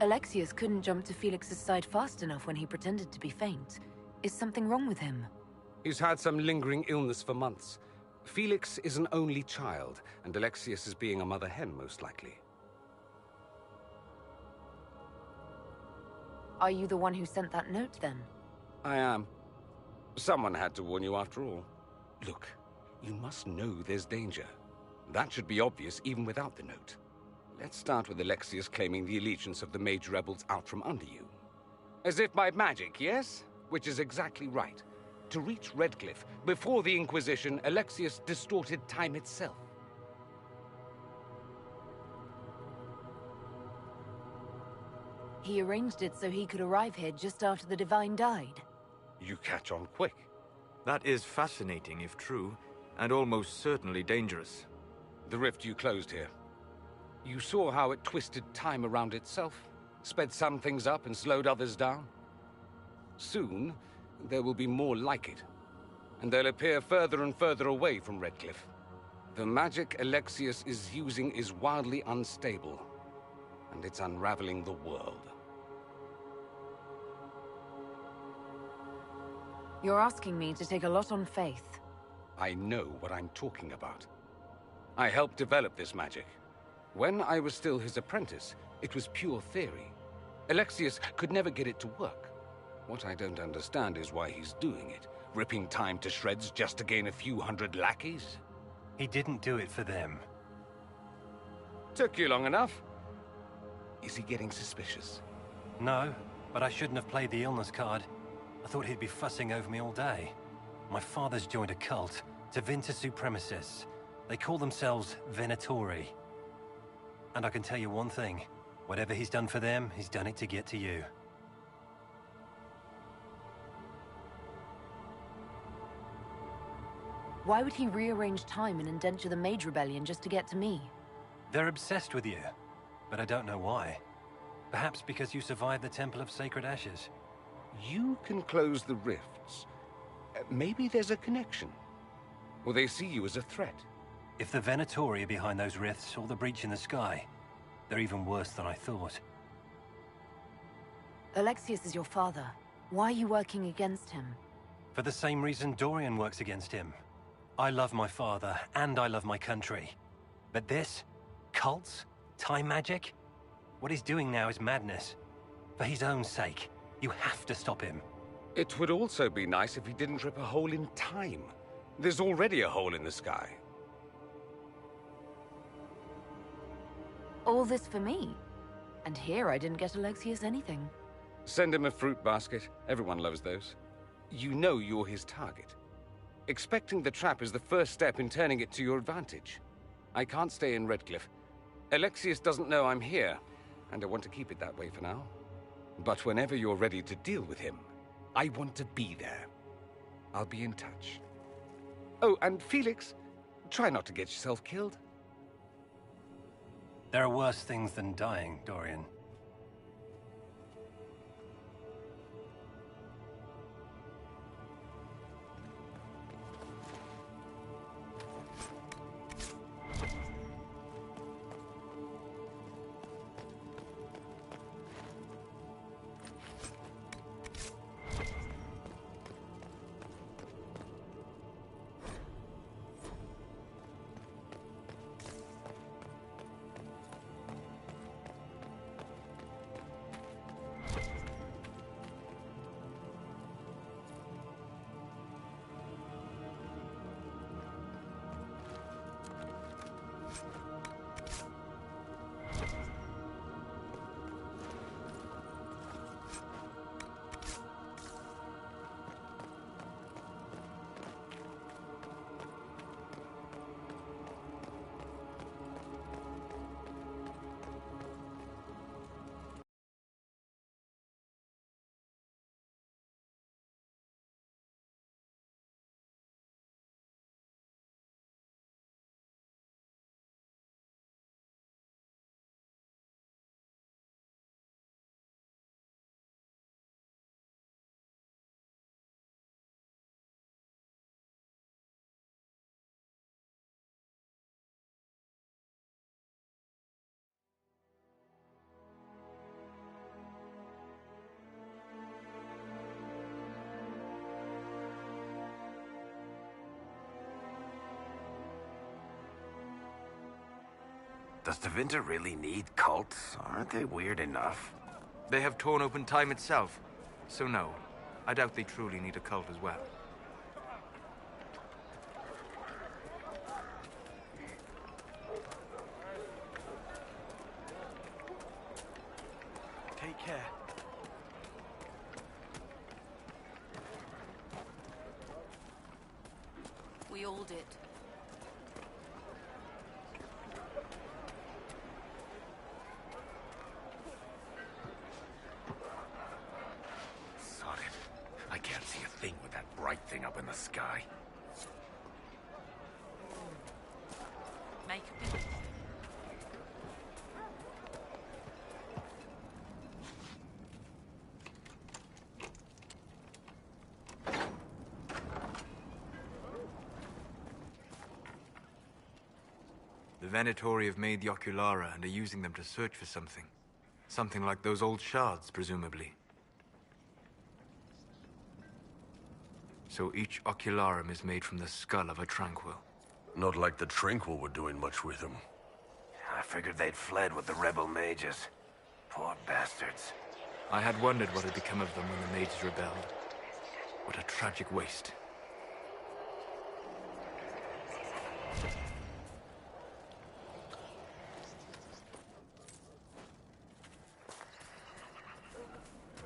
Alexius couldn't jump to Felix's side fast enough when he pretended to be faint. Is something wrong with him? He's had some lingering illness for months. Felix is an only child, and Alexius is being a mother hen, most likely. Are you the one who sent that note, then? I am. Someone had to warn you after all. Look, you must know there's danger. That should be obvious even without the note. Let's start with Alexius claiming the allegiance of the mage rebels out from under you. As if by magic, yes? Which is exactly right. To reach Redcliffe, before the Inquisition, Alexius distorted time itself. He arranged it so he could arrive here just after the Divine died. You catch on quick. That is fascinating if true, and almost certainly dangerous. The rift you closed here. You saw how it twisted time around itself, sped some things up and slowed others down. Soon, there will be more like it, and they'll appear further and further away from Redcliffe. The magic Alexius is using is wildly unstable, and it's unraveling the world. You're asking me to take a lot on faith. I know what I'm talking about. I helped develop this magic. When I was still his apprentice, it was pure theory. Alexius could never get it to work. What I don't understand is why he's doing it, ripping time to shreds just to gain a few hundred lackeys. He didn't do it for them. Took you long enough. Is he getting suspicious? No, but I shouldn't have played the illness card. I thought he'd be fussing over me all day. My father's joined a cult, Tevinter Supremacists. They call themselves Venatori. And I can tell you one thing. Whatever he's done for them, he's done it to get to you. Why would he rearrange time and indenture the Mage Rebellion just to get to me? They're obsessed with you, but I don't know why. Perhaps because you survived the Temple of Sacred Ashes. You can close the rifts. Maybe there's a connection. Or they see you as a threat. If the Venatori are behind those rifts or the breach in the sky, they're even worse than I thought. Alexius is your father. Why are you working against him? For the same reason Dorian works against him. I love my father, and I love my country. But this? Cults? Time magic? What he's doing now is madness. For his own sake, you have to stop him. It would also be nice if he didn't rip a hole in time. There's already a hole in the sky. All this for me? And here I didn't get Alexius anything. Send him a fruit basket. Everyone loves those. You know you're his target. Expecting the trap is the first step in turning it to your advantage. I can't stay in Redcliffe. Alexius doesn't know I'm here, and I want to keep it that way for now. But whenever you're ready to deal with him, I want to be there. I'll be in touch. Oh, and Felix, try not to get yourself killed. There are worse things than dying, Dorian. Does Tevinter really need cults? Aren't they weird enough? They have torn open time itself. So no, I doubt they truly need a cult as well. Take care. We all did. Sod it. I can't see a thing with that bright thing up in the sky. Make a big... The Venatori have made the Oculara and are using them to search for something. Something like those old shards, presumably. So each Ocularum is made from the skull of a Tranquil. Not like the Tranquil were doing much with them. I figured they'd fled with the rebel mages. Poor bastards. I had wondered what had become of them when the mages rebelled. What a tragic waste.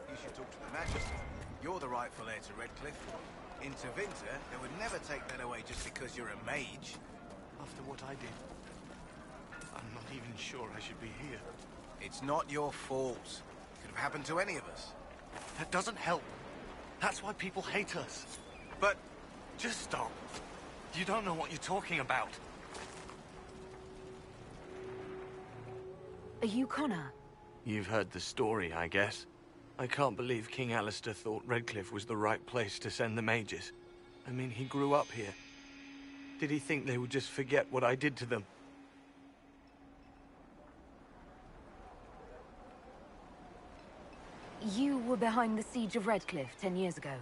You should talk to the Magister. You're the rightful heir to Redcliffe. In Tevinter, they would never take that away just because you're a mage. After what I did, I'm not even sure I should be here. It's not your fault. Could have happened to any of us. That doesn't help. That's why people hate us. But Just stop. You don't know what you're talking about. Are you Connor? You've heard the story, I guess. I can't believe King Alistair thought Redcliffe was the right place to send the mages. I mean, he grew up here. Did he think they would just forget what I did to them? You were behind the siege of Redcliffe 10 years ago.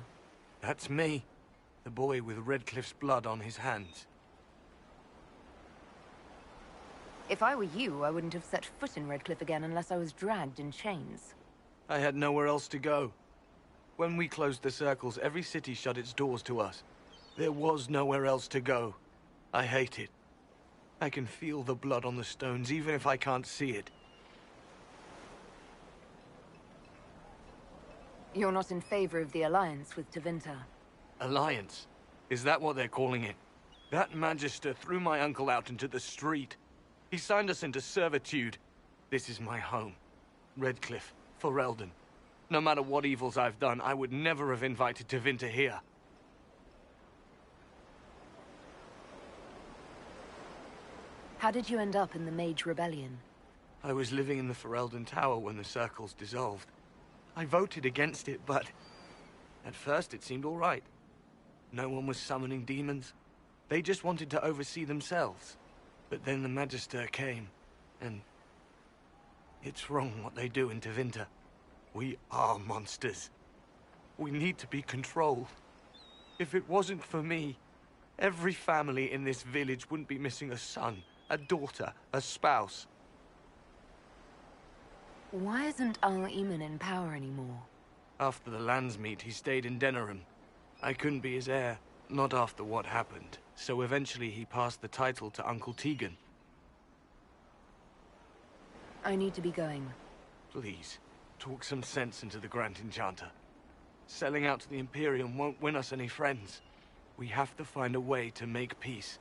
That's me. The boy with Redcliffe's blood on his hands. If I were you, I wouldn't have set foot in Redcliffe again unless I was dragged in chains. I had nowhere else to go. When we closed the circles, every city shut its doors to us. There was nowhere else to go. I hate it. I can feel the blood on the stones, even if I can't see it. You're not in favor of the alliance with Tevinter. Alliance? Is that what they're calling it? That Magister threw my uncle out into the street. He signed us into servitude. This is my home. Redcliffe, Ferelden. No matter what evils I've done, I would never have invited Tevinter here. How did you end up in the Mage Rebellion? I was living in the Ferelden Tower when the circles dissolved. I voted against it, but... at first it seemed all right. No one was summoning demons. They just wanted to oversee themselves. But then the Magister came, and... it's wrong what they do in Tevinter. We are monsters. We need to be controlled. If it wasn't for me, every family in this village wouldn't be missing a son, a daughter, a spouse. Why isn't Al-Eamon in power anymore? After the Landsmeet, he stayed in Denerim. I couldn't be his heir, not after what happened. So eventually he passed the title to Uncle Tegan. I need to be going. Please, talk some sense into the Grand Enchanter. Selling out to the Imperium won't win us any friends. We have to find a way to make peace.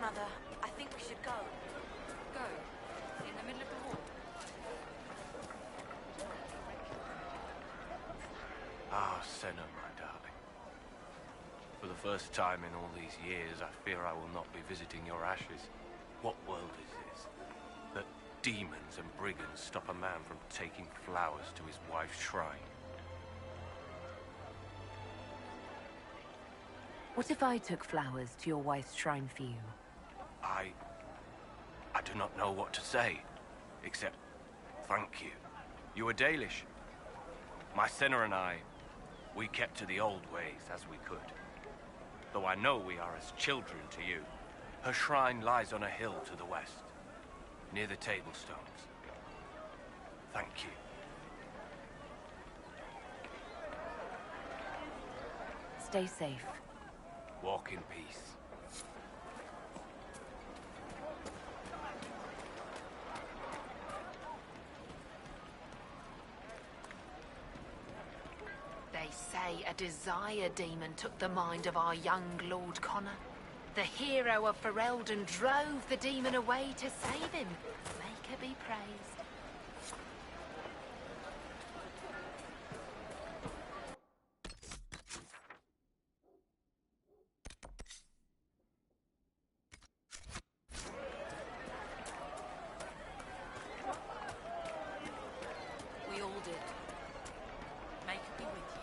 Mother. I think we should go. Go? In the middle of the war? Ah, Senna, my darling. For the first time in all these years, I fear I will not be visiting your ashes. What world is this? That demons and brigands stop a man from taking flowers to his wife's shrine. What if I took flowers to your wife's shrine for you? I do not know what to say, except thank you. You were Dalish. My Senna and I, we kept to the old ways as we could. Though I know we are as children to you. Her shrine lies on a hill to the west, near the tablstones. Thank you. Stay safe. Walk in peace. They say a desire demon took the mind of our young Lord Connor. The hero of Ferelden drove the demon away to save him. Make her be praised. We all did. Make it be with you.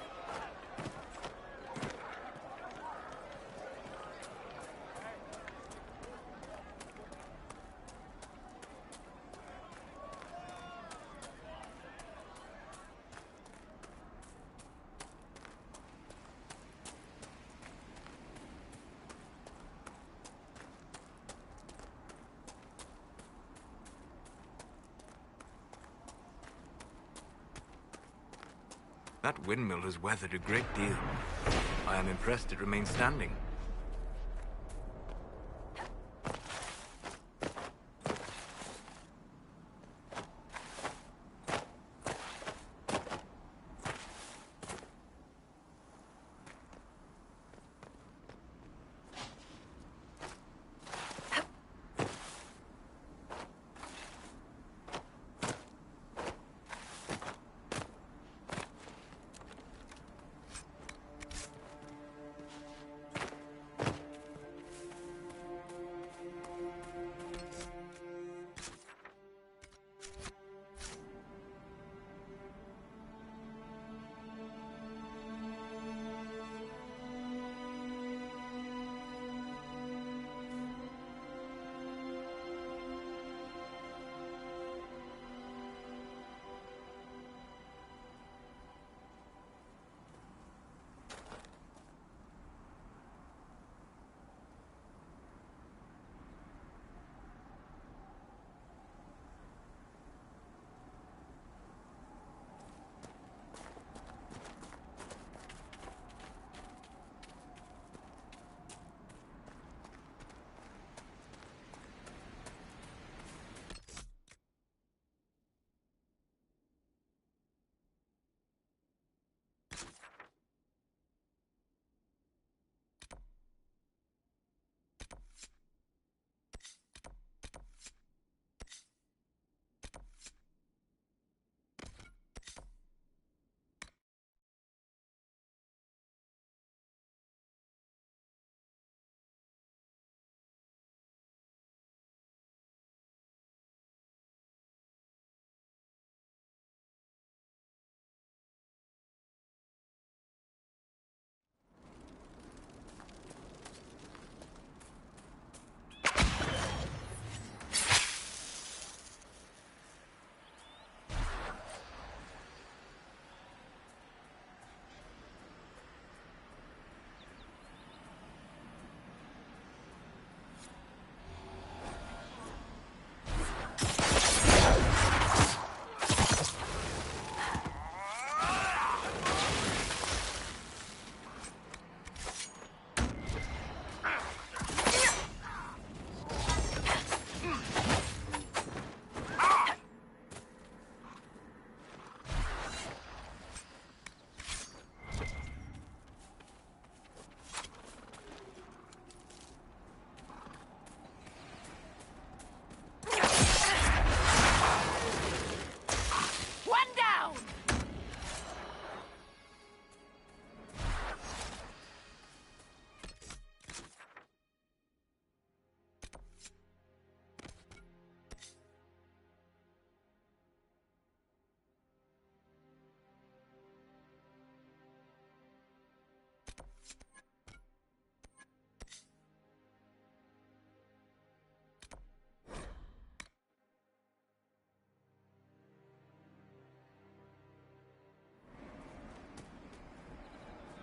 That windmill has weathered a great deal. I am impressed it remains standing.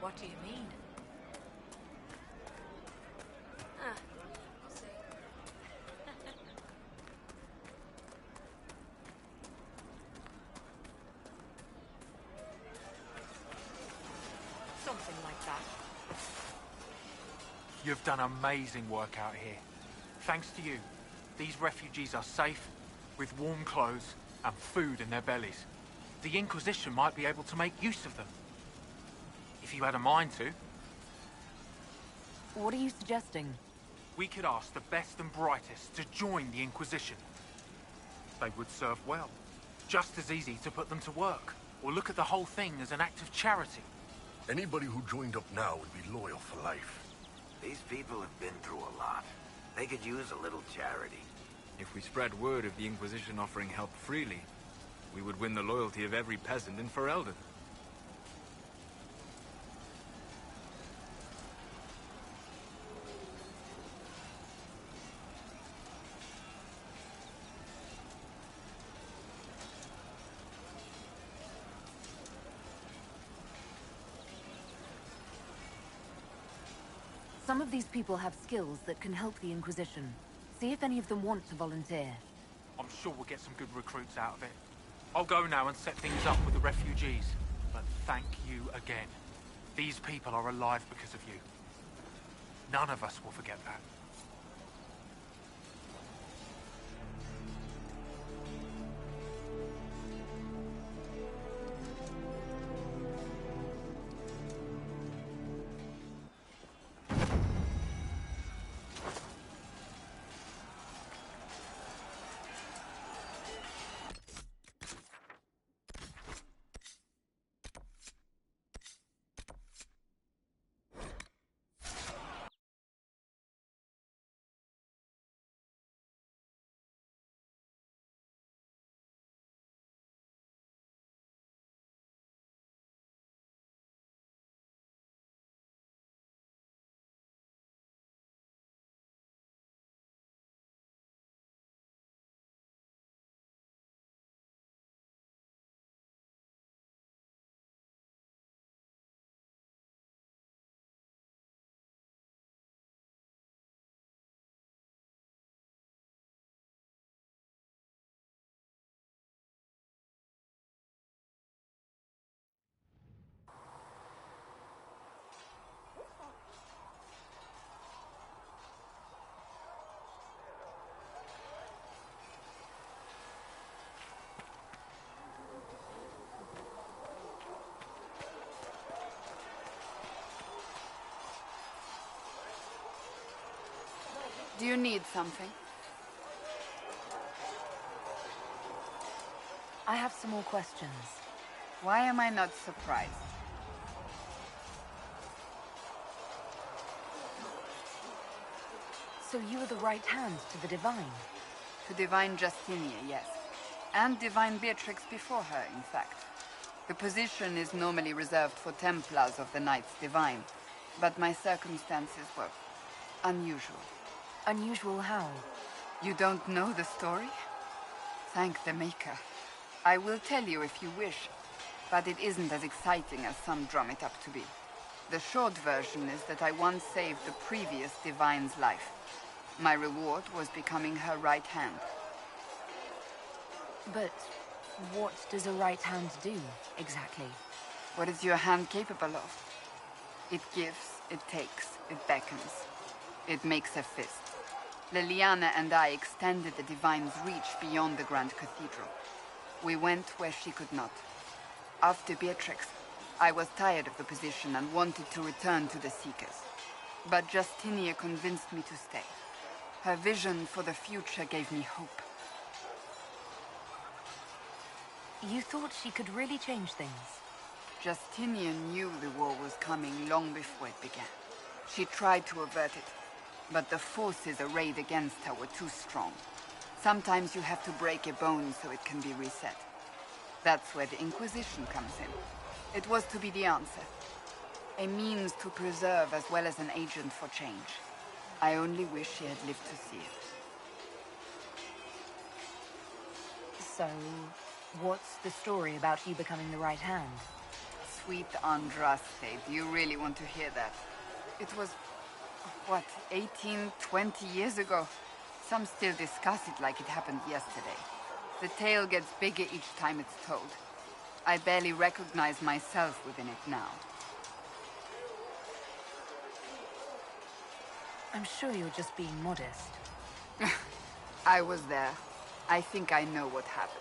What do you mean? Ah, we'll see. Something like that. You've done amazing work out here. Thanks to you, these refugees are safe, with warm clothes and food in their bellies. The Inquisition might be able to make use of them. If you had a mind to. What are you suggesting? We could ask the best and brightest to join the Inquisition. They would serve well. Just as easy to put them to work, or look at the whole thing as an act of charity. Anybody who joined up now would be loyal for life. These people have been through a lot. They could use a little charity. If we spread word of the Inquisition offering help freely, we would win the loyalty of every peasant in Ferelden. Some of these people have skills that can help the Inquisition. See if any of them want to volunteer. I'm sure we'll get some good recruits out of it. I'll go now and set things up with the refugees. But thank you again. These people are alive because of you. None of us will forget that. Do you need something? I have some more questions. Why am I not surprised? So you are the right hand to the Divine? To Divine Justinia, yes. And Divine Beatrix before her, in fact. The position is normally reserved for Templars of the Knights Divine, but my circumstances were unusual. Unusual how? You don't know the story? Thank the Maker. I will tell you if you wish, but it isn't as exciting as some drum it up to be. The short version is that I once saved the previous Divine's life. My reward was becoming her right hand. But what does a right hand do, exactly? What is your hand capable of? It gives, it takes, it beckons. It makes a fist. Liliana and I extended the Divine's reach beyond the Grand Cathedral. We went where she could not. After Beatrix, I was tired of the position and wanted to return to the Seekers. But Justinia convinced me to stay. Her vision for the future gave me hope. You thought she could really change things? Justinian knew the war was coming long before it began. She tried to avert it, but the forces arrayed against her were too strong. Sometimes you have to break a bone so it can be reset. That's where the Inquisition comes in. It was to be the answer. A means to preserve as well as an agent for change. I only wish she had lived to see it. So, what's the story about you becoming the right hand? sweet Andraste. Do you really want to hear that? It was, what, 18, 20 years ago? Some still discuss it like it happened yesterday. The tale gets bigger each time it's told. I barely recognize myself within it now. I'm sure you're just being modest. I was there. I think I know what happened.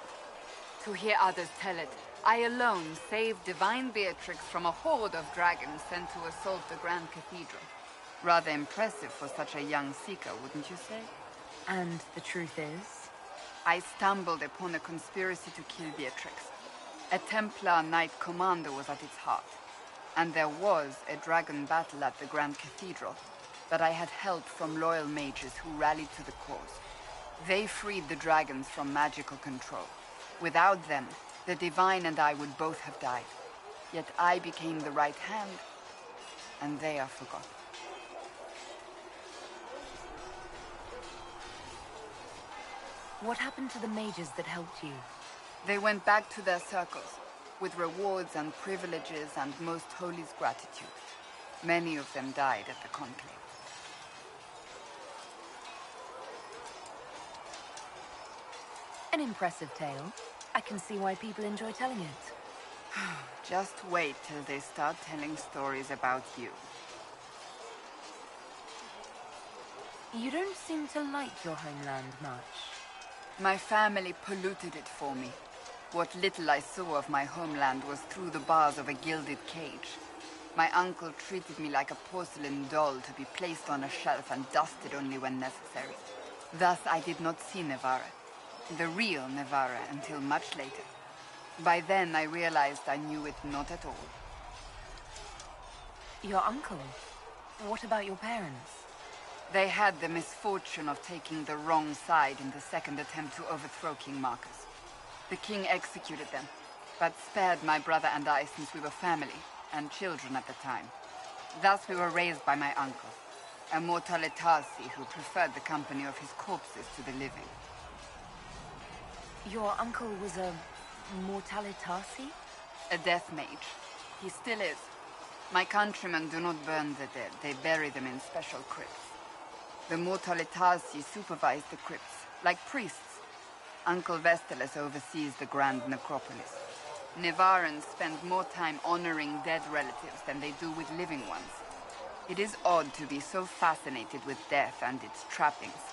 To hear others tell it, I alone saved Divine Beatrix from a horde of dragons sent to assault the Grand Cathedral. Rather impressive for such a young seeker, wouldn't you say? And the truth is? I stumbled upon a conspiracy to kill Beatrix. A Templar Knight Commander was at its heart. And there was a dragon battle at the Grand Cathedral. But I had help from loyal mages who rallied to the cause. They freed the dragons from magical control. Without them, the Divine and I would both have died. Yet I became the right hand, and they are forgotten. What happened to the mages that helped you? They went back to their circles, with rewards and privileges and most holy's gratitude. Many of them died at the conclave. An impressive tale. I can see why people enjoy telling it. Just wait till they start telling stories about you. You don't seem to like your homeland much. My family polluted it for me. What little I saw of my homeland was through the bars of a gilded cage. My uncle treated me like a porcelain doll to be placed on a shelf and dusted only when necessary. Thus I did not see Nevarra. The real Nevarra, until much later. By then, I realized I knew it not at all. Your uncle? What about your parents? They had the misfortune of taking the wrong side in the second attempt to overthrow King Marcus. The king executed them, but spared my brother and I since we were family, and children at the time. Thus we were raised by my uncle, a mortale tarsi who preferred the company of his corpses to the living. Your uncle was a mortale tarsi? A death mage. He still is. My countrymen do not burn the dead. They bury them in special crypts. The mortale tarsi supervise the crypts, like priests. Uncle Vestalis oversees the grand necropolis. Nevarrans spend more time honoring dead relatives than they do with living ones. It is odd to be so fascinated with death and its trappings.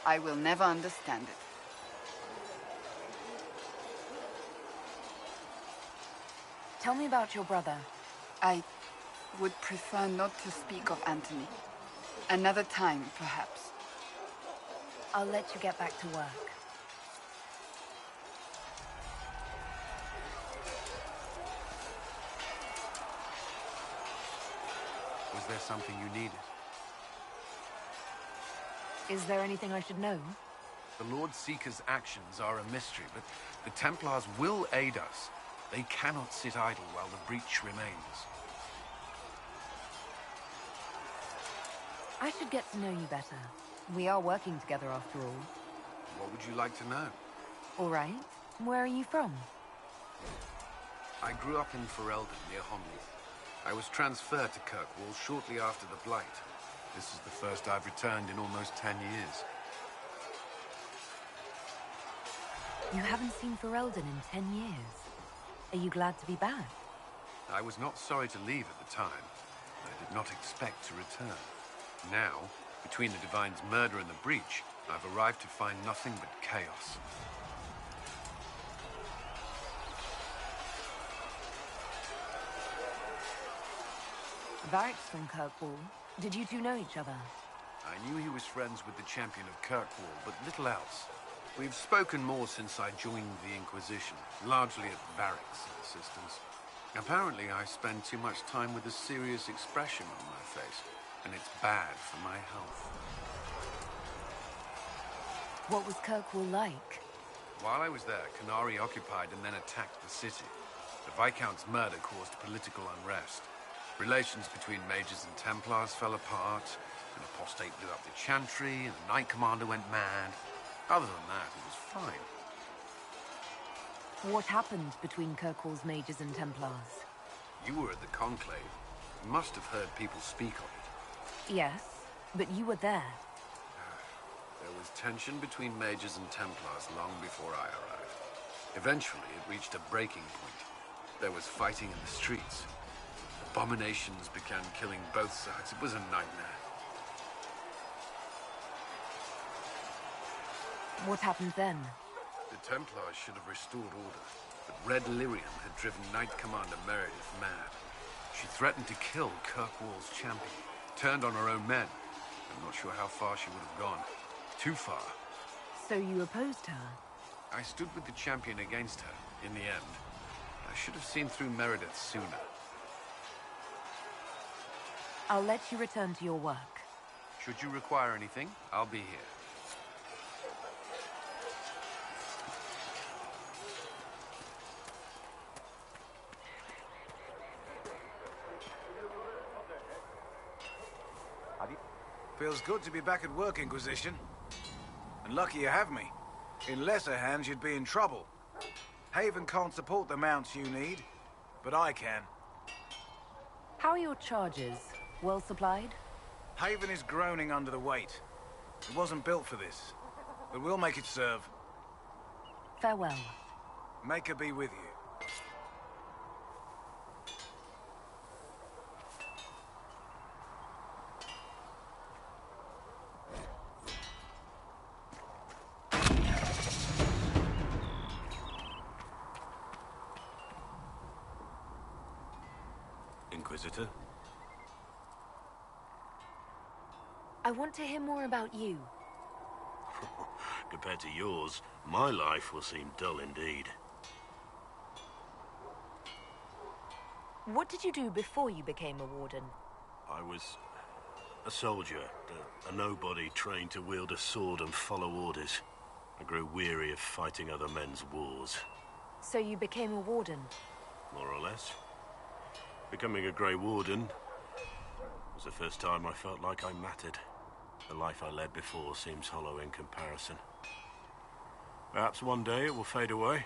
I will never understand it. Tell me about your brother. I would prefer not to speak of Anthony. Another time, perhaps. I'll let you get back to work. Was there something you needed? Is there anything I should know? The Lord Seeker's actions are a mystery, but the Templars will aid us. They cannot sit idle while the breach remains. I should get to know you better. We are working together after all. What would you like to know? All right. Where are you from? I grew up in Ferelden, near Honleath. I was transferred to Kirkwall shortly after the Blight. This is the first I've returned in almost 10 years. You haven't seen Ferelden in 10 years. Are you glad to be back? I was not sorry to leave at the time. I did not expect to return. Now, between the Divine's murder and the breach, I've arrived to find nothing but chaos. Varric's from Kirkwall. Did you two know each other? I knew he was friends with the champion of Kirkwall, but little else. We've spoken more since I joined the Inquisition, largely at Varric's insistence. Apparently, I spend too much time with a serious expression on my face, and it's bad for my health. What was Kirkwall like? While I was there, Canary occupied and then attacked the city. The Viscount's murder caused political unrest. Relations between mages and Templars fell apart, an apostate blew up the Chantry, and the Knight Commander went mad. Other than that, it was fine. What happened between Kirkwall's mages and Templars? You were at the Conclave. You must have heard people speak of it. Yes, but you were there. There was tension between mages and Templars long before I arrived. Eventually, it reached a breaking point. There was fighting in the streets. Abominations began killing both sides. It was a nightmare. What happened then? The Templars should have restored order, but Red Lyrium had driven Knight Commander Meredith mad. She threatened to kill Kirkwall's champion, turned on her own men. I'm not sure how far she would have gone. Too far. So you opposed her? I stood with the champion against her, in the end. I should have seen through Meredith sooner. I'll let you return to your work. Should you require anything, I'll be here. Feels good to be back at work, Inquisition. And lucky you have me. In lesser hands, you'd be in trouble. Haven can't support the mounts you need, but I can. How are your charges? Well supplied? Haven is groaning under the weight. It wasn't built for this, but we'll make it serve. Farewell. Maker be with you. Inquisitor? I want to hear more about you. Compared to yours, my life will seem dull indeed. What did you do before you became a warden? I was a soldier, a nobody trained to wield a sword and follow orders. I grew weary of fighting other men's wars. So you became a warden? More or less. Becoming a Grey Warden was the first time I felt like I mattered. The life I led before seems hollow in comparison. Perhaps one day it will fade away.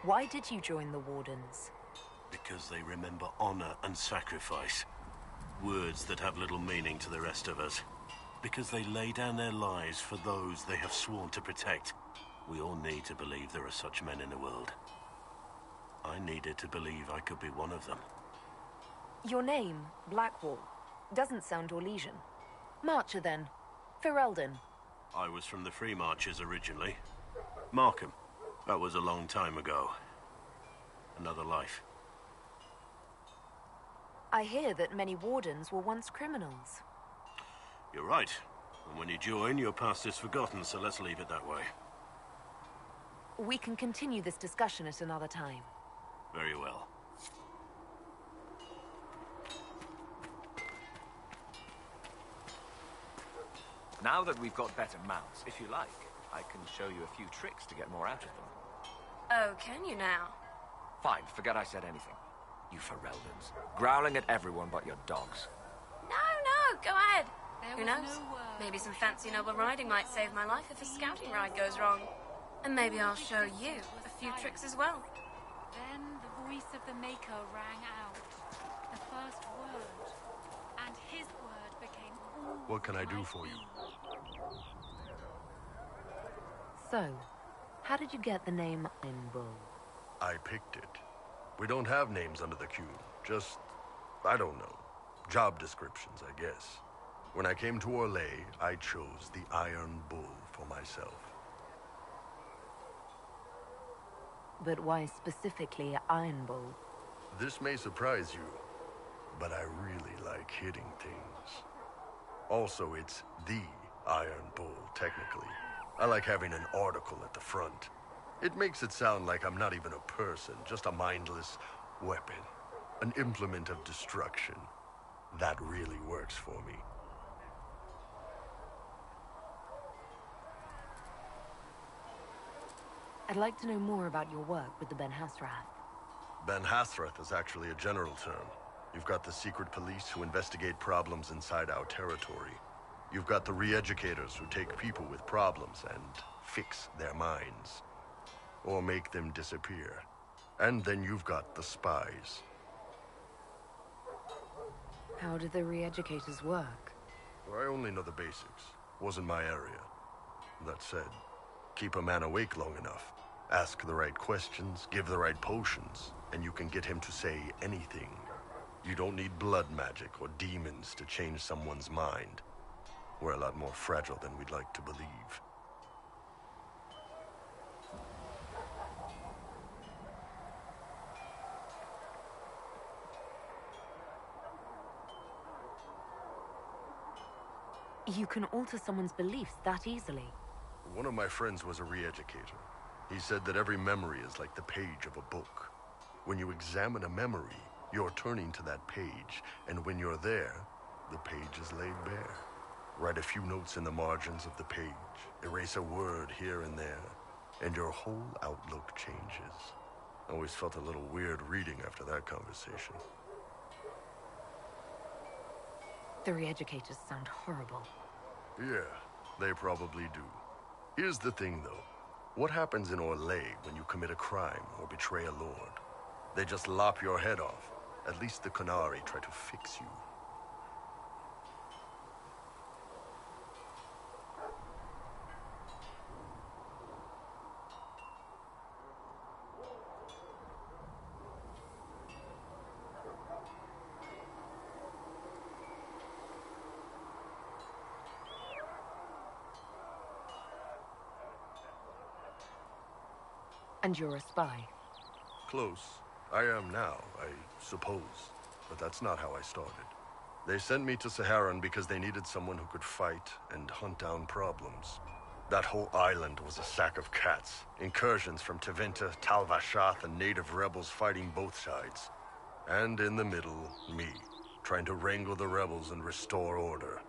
Why did you join the Wardens? Because they remember honor and sacrifice. Words that have little meaning to the rest of us. Because they lay down their lives for those they have sworn to protect. We all need to believe there are such men in the world. I needed to believe I could be one of them. Your name, Blackwall, doesn't sound Orlesian. Marcher, then. Ferelden. I was from the Free Marchers originally. Markham. That was a long time ago. Another life. I hear that many Wardens were once criminals. You're right. And when you join, your past is forgotten, so let's leave it that way. We can continue this discussion at another time. Very well. Now that we've got better mounts, if you like, I can show you a few tricks to get more out of them. Oh, can you now? Fine, forget I said anything. You Fereldans, growling at everyone but your dogs. No, go ahead. Who knows? Maybe some fancy noble riding might save my life if a scouting ride goes wrong. And maybe I'll show you a few tricks as well. Then the voice of the Maker rang out. The first word. And his word became all. What can I do for you? So, how did you get the name Iron Bull? I picked it. We don't have names under the cube. Just, I don't know. Job descriptions, I guess. When I came to Orlais, I chose the Iron Bull for myself. But why specifically Iron Bull? This may surprise you, but I really like hitting things. Also, it's the Iron Bull, technically. I like having an article at the front. It makes it sound like I'm not even a person, just a mindless weapon. An implement of destruction. That really works for me. I'd like to know more about your work with the Ben Hasrath. Ben Hasrath is actually a general term. You've got the secret police who investigate problems inside our territory. You've got the re-educators who take people with problems and fix their minds. or make them disappear. And then you've got the spies. How do the re-educators work? I only know the basics. Wasn't my area. That said, keep a man awake long enough. Ask the right questions, give the right potions, and you can get him to say anything. You don't need blood magic or demons to change someone's mind. We're a lot more fragile than we'd like to believe. You can alter someone's beliefs that easily. One of my friends was a re-educator. He said that every memory is like the page of a book. When you examine a memory, you're turning to that page, and when you're there, the page is laid bare. Write a few notes in the margins of the page, erase a word here and there, and your whole outlook changes. I always felt a little weird reading after that conversation. The re-educators sound horrible. Yeah, they probably do. Here's the thing, though. What happens in Orlais when you commit a crime or betray a lord? They just lop your head off. At least the Qunari try to fix you. And you're a spy. Close. I am now, I suppose. But that's not how I started. They sent me to Saharan because they needed someone who could fight and hunt down problems. That whole island was a sack of cats. Incursions from Tevinter, Tal Vashath, and native rebels fighting both sides. And in the middle, me, trying to wrangle the rebels and restore order.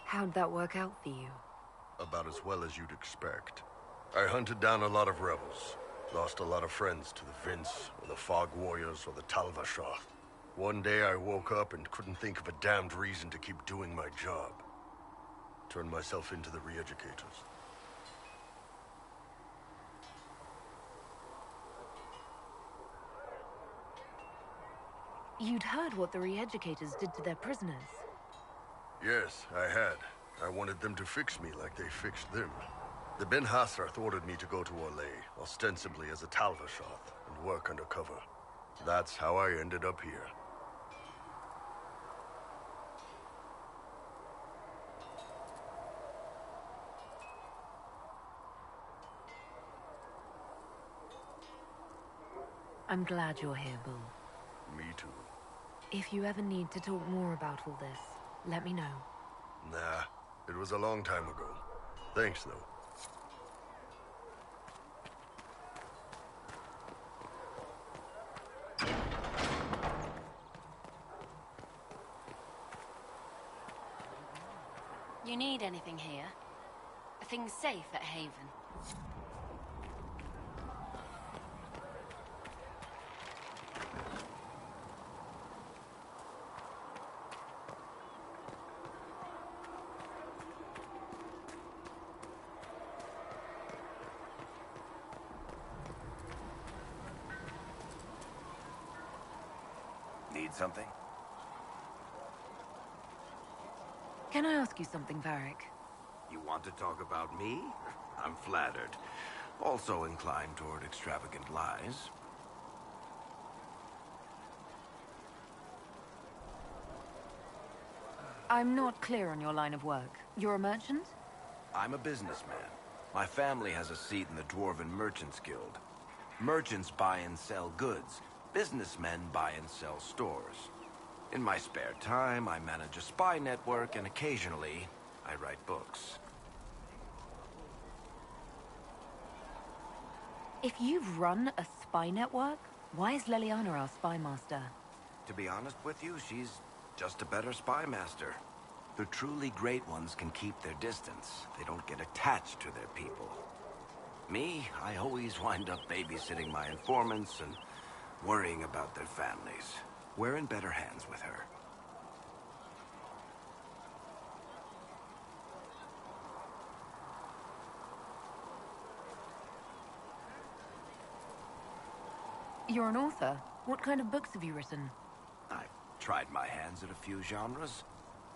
How'd that work out for you? About as well as you'd expect. I hunted down a lot of rebels. Lost a lot of friends to the Vince, or the Fog Warriors, or the Tal Vashath. One day I woke up and couldn't think of a damned reason to keep doing my job. Turned myself into the re-educators. You'd heard what the re-educators did to their prisoners. Yes, I had. I wanted them to fix me like they fixed them. The Ben Hassrath ordered me to go to Orlais, ostensibly as a Tal Vashath, and work undercover. That's how I ended up here. I'm glad you're here, Bull. Me too. If you ever need to talk more about all this, let me know. Nah, it was a long time ago. Thanks, though. You need anything here? Are things safe at Haven? Need something? Can I ask you something, Varric? You want to talk about me? I'm flattered. Also inclined toward extravagant lies. I'm not clear on your line of work. You're a merchant? I'm a businessman. My family has a seat in the Dwarven Merchants Guild. Merchants buy and sell goods. Businessmen buy and sell stores. In my spare time, I manage a spy network, and occasionally, I write books. If you've run a spy network, why is Leliana our spy master? To be honest with you, she's just a better spy master. The truly great ones can keep their distance. They don't get attached to their people. Me, I always wind up babysitting my informants and worrying about their families. We're in better hands with her. You're an author. What kind of books have you written? I've tried my hands at a few genres.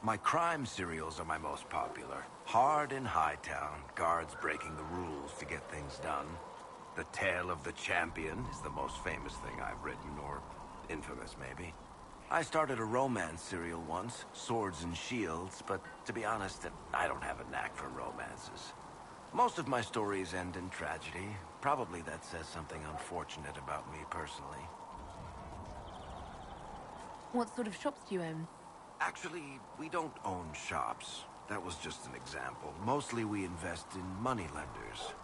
My crime serials are my most popular. Hard in Hightown, guards breaking the rules to get things done. The Tale of the Champion is the most famous thing I've written, or infamous maybe. I started a romance serial once, Swords and Shields, but to be honest, I don't have a knack for romances. Most of my stories end in tragedy. Probably that says something unfortunate about me personally. What sort of shops do you own? Actually, we don't own shops. That was just an example. Mostly we invest in moneylenders.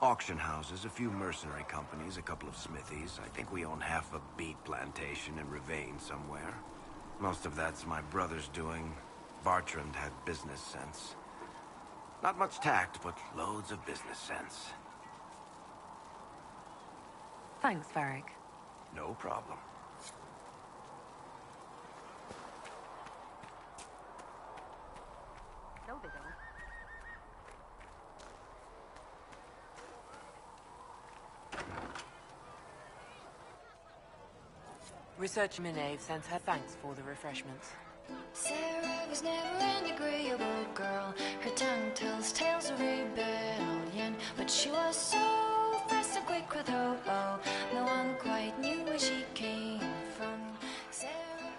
Auction houses, a few mercenary companies, a couple of smithies. I think we own half a beet plantation in Ravane somewhere. Most of that's my brother's doing. Bartrand had business sense. Not much tact, but loads of business sense. Thanks, Varric. No problem. No, they don't. Researcher Minave sends her thanks for the refreshments. Sarah was never an agreeable girl. Her tongue tells tales of rebellion, but she was so fast and quick with her bow. No one quite knew where she came from. Sarah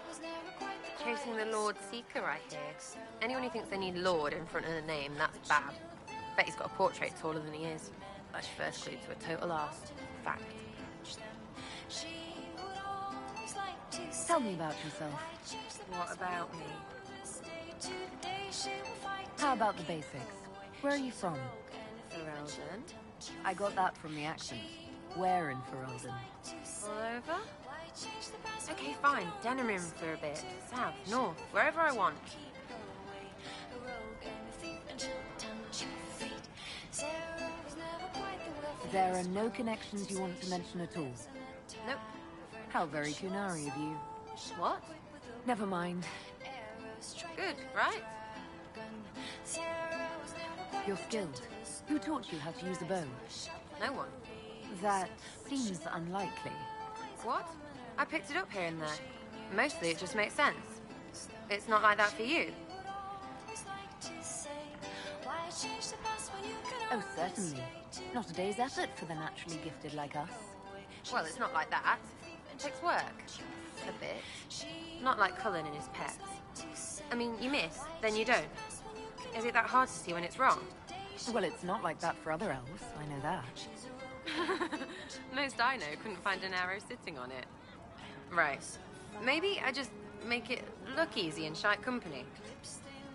was never quite the Chasing the Lord Seeker, I hear. Anyone who thinks they need Lord in front of the name, that's bad. Bet he's got a portrait taller than he is. That's your first clue to a total arse. Fact. Tell me about yourself. What about me? How about the basics? Where are you from? Ferelden. I got that from the accent. Where in Ferelden? All over? Okay, fine. Denerim for a bit. South, north, wherever I want. There are no connections you want to mention at all? Nope. How very Kunari of you. What? Never mind. Good, right? You're skilled. Who taught you how to use a bow? No one. That seems unlikely. What? I picked it up here and there. Mostly it just makes sense. It's not like that for you. Oh, certainly. Not a day's effort for the naturally gifted like us. Well, it's not like that. It takes work. A bit. Not like Cullen and his pets. I mean, you miss, then you don't. Is it that hard to see when it's wrong? Well, it's not like that for other elves, I know that. Most I know couldn't find an arrow sitting on it. Right. Maybe I just make it look easy in shite company.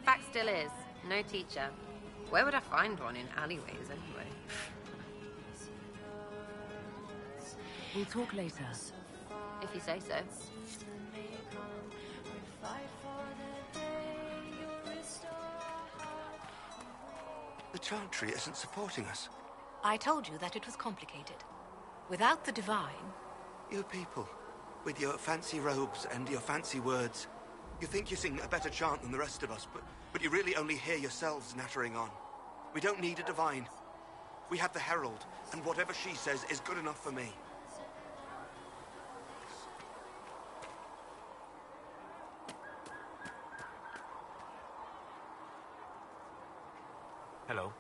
Fact still is, no teacher. Where would I find one in alleyways anyway? We'll talk later. If you say so. The Chantry isn't supporting us. I told you that it was complicated. Without the Divine... You people, with your fancy robes and your fancy words, you think you sing a better chant than the rest of us, but you really only hear yourselves nattering on. We don't need a Divine. We have the Herald, and whatever she says is good enough for me. Hello.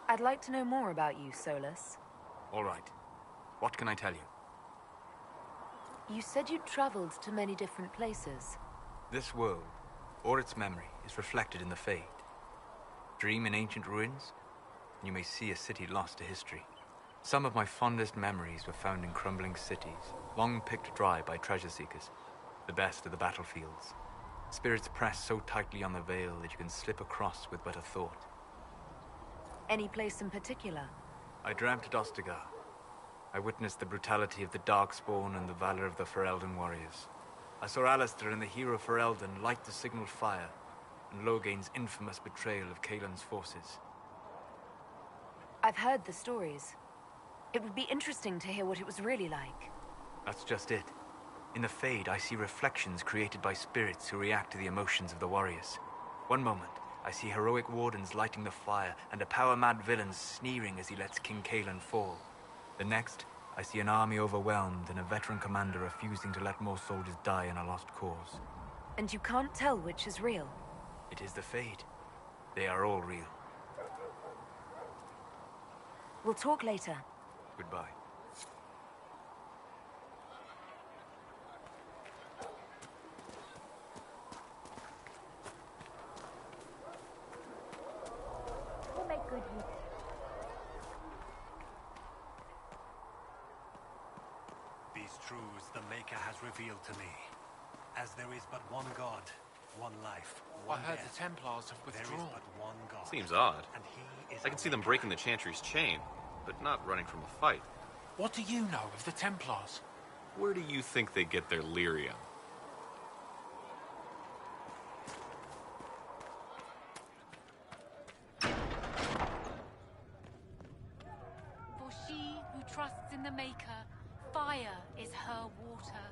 I'd like to know more about you, Solus. All right. What can I tell you? You said you traveled to many different places. This world, or its memory, is reflected in the Fade. Dream in ancient ruins, and you may see a city lost to history. Some of my fondest memories were found in crumbling cities, long picked dry by treasure seekers, the best of the battlefields. Spirits press so tightly on the veil that you can slip across with but a thought. Any place in particular? I dreamt at Ostagar. I witnessed the brutality of the Darkspawn and the valor of the Ferelden warriors. I saw Alistair and the hero Ferelden light the signal fire, and Logain's infamous betrayal of Caelan's forces. I've heard the stories. It would be interesting to hear what it was really like. That's just it. In the Fade, I see reflections created by spirits who react to the emotions of the warriors. One moment, I see heroic wardens lighting the fire, and a power-mad villain sneering as he lets King Kaelan fall. The next, I see an army overwhelmed and a veteran commander refusing to let more soldiers die in a lost cause. And you can't tell which is real? It is the Fade. They are all real. We'll talk later. Goodbye. We'll make good use. These truths the Maker has revealed to me. As there is but one God, one life, one I heard death. the Templars have There is withdrawn. but one God. Seems odd. And he is I can see them breaking the Chantry's chain, but not running from a fight. What do you know of the Templars? Where do you think they get their lyrium? For she who trusts in the Maker, fire is her water.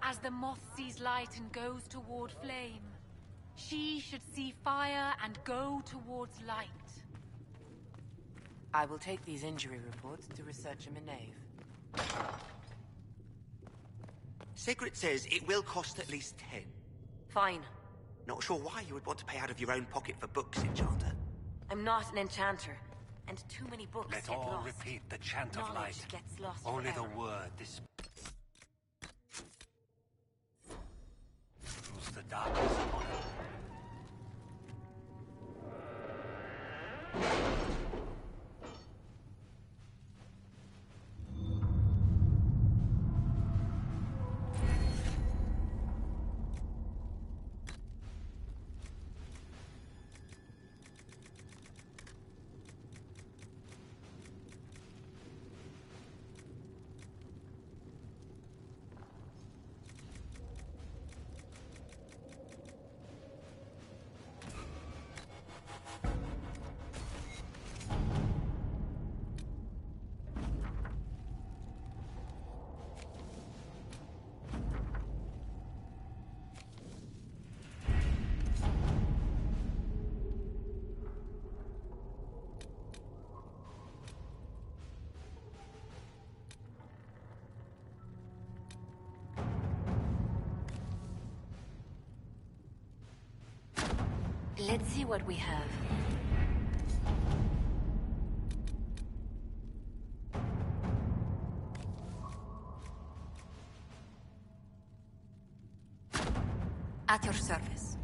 As the moth sees light and goes toward flame, she should see fire and go towards light. I will take these injury reports to researcher Minave. Sigrid says it will cost at least 10. Fine. Not sure why you would want to pay out of your own pocket for books, Enchanter. I'm not an enchanter, and too many books Let get all lost. repeat the chant of Knowledge light. gets lost Only forever. the word this the darkness upon it. Let's see what we have. At your service.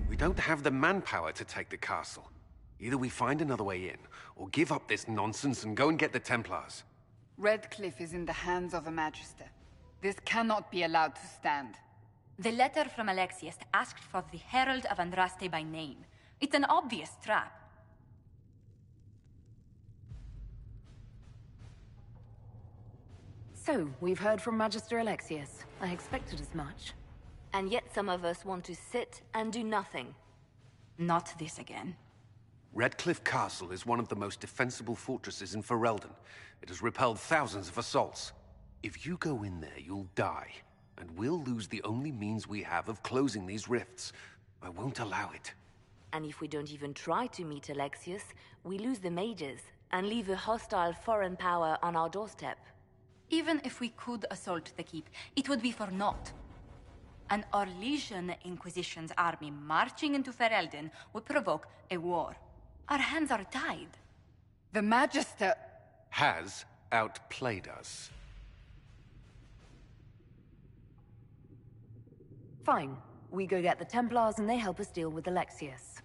We don't have the manpower to take the castle. Either we find another way in, or give up this nonsense and go and get the Templars. Redcliffe is in the hands of a Magister. This cannot be allowed to stand. The letter from Alexius asked for the Herald of Andraste by name. It's an obvious trap. So, we've heard from Magister Alexius. I expected as much. And yet some of us want to sit and do nothing. Not this again. Redcliffe Castle is one of the most defensible fortresses in Ferelden. It has repelled thousands of assaults. If you go in there, you'll die. And we'll lose the only means we have of closing these rifts. I won't allow it. And if we don't even try to meet Alexius, we lose the mages and leave a hostile foreign power on our doorstep. Even if we could assault the keep, it would be for naught. An Orlesian Inquisition's army marching into Ferelden would provoke a war. Our hands are tied. The Magister has outplayed us. Fine. We go get the Templars and they help us deal with Alexius.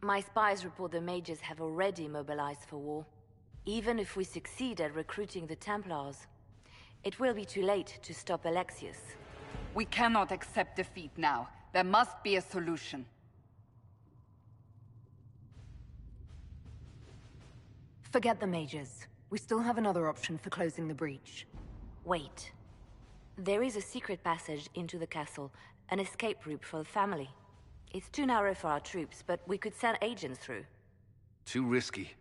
My spies report the mages have already mobilized for war. Even if we succeed at recruiting the Templars, it will be too late to stop Alexius. We cannot accept defeat now. There must be a solution. Forget the mages. We still have another option for closing the breach. Wait. There is a secret passage into the castle, an escape route for the family. It's too narrow for our troops, but we could send agents through. Too risky.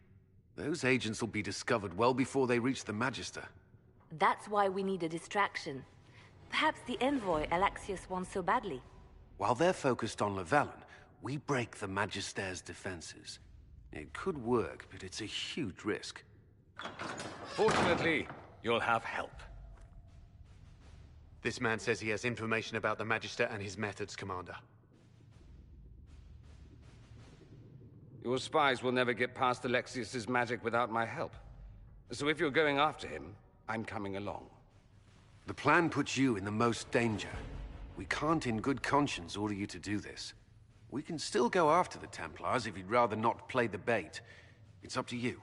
Those agents will be discovered well before they reach the Magister. That's why we need a distraction. Perhaps the envoy Alexius wants so badly. While they're focused on Llewellyn, we break the Magister's defenses. It could work, but it's a huge risk. Fortunately, you'll have help. This man says he has information about the Magister and his methods, Commander. Your spies will never get past Alexius's magic without my help. So if you're going after him, I'm coming along. The plan puts you in the most danger. We can't in good conscience order you to do this. We can still go after the Templars if you'd rather not play the bait. It's up to you.